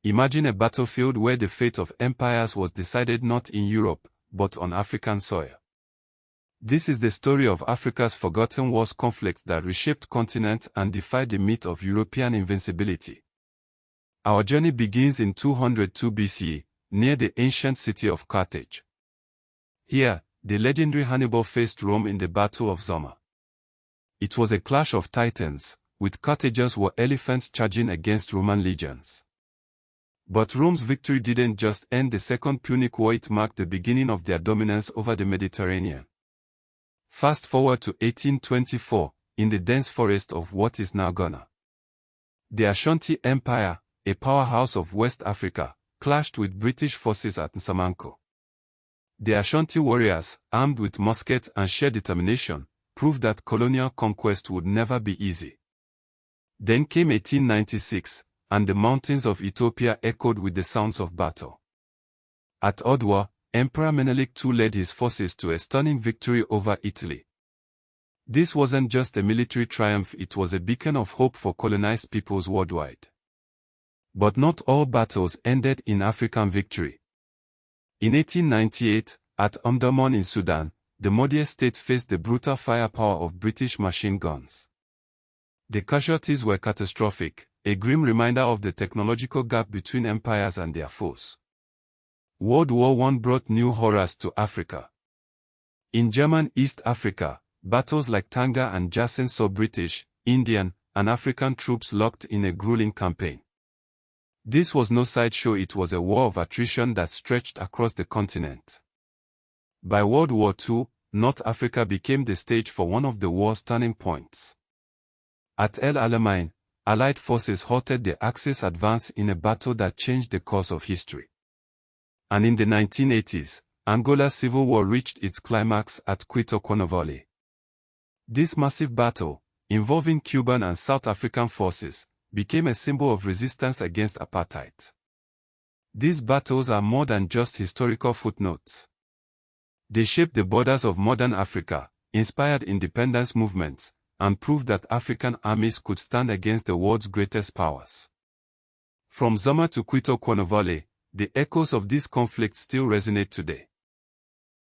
Imagine a battlefield where the fate of empires was decided not in Europe, but on African soil. This is the story of Africa's forgotten wars, conflicts that reshaped continents and defied the myth of European invincibility. Our journey begins in 202 BCE, near the ancient city of Carthage. Here, the legendary Hannibal faced Rome in the Battle of Zama. It was a clash of titans, with Carthagers war elephants charging against Roman legions. But Rome's victory didn't just end the Second Punic War, it marked the beginning of their dominance over the Mediterranean. Fast forward to 1824, in the dense forest of what is now Ghana. The Ashanti Empire, a powerhouse of West Africa, clashed with British forces at Nsamanko. The Ashanti warriors, armed with muskets and sheer determination, proved that colonial conquest would never be easy. Then came 1896, and the mountains of Ethiopia echoed with the sounds of battle. At Odwa, Emperor Menelik II led his forces to a stunning victory over Italy. This wasn't just a military triumph, it was a beacon of hope for colonized peoples worldwide. But not all battles ended in African victory. In 1898, at Omdurman in Sudan, the Modier state faced the brutal firepower of British machine guns. The casualties were catastrophic, a grim reminder of the technological gap between empires and their foes. World War I brought new horrors to Africa. In German East Africa, battles like Tanga and Jassen saw British, Indian, and African troops locked in a grueling campaign. This was no sideshow, it was a war of attrition that stretched across the continent. By World War II, North Africa became the stage for one of the war's turning points. At El Alamein, Allied forces halted the Axis advance in a battle that changed the course of history. And in the 1980s, Angola's civil war reached its climax at Quito Cuanavale. This massive battle, involving Cuban and South African forces, became a symbol of resistance against apartheid. These battles are more than just historical footnotes. They shaped the borders of modern Africa, inspired independence movements, and proved that African armies could stand against the world's greatest powers. From Zama to Quito Cuanavale, the echoes of this conflict still resonate today.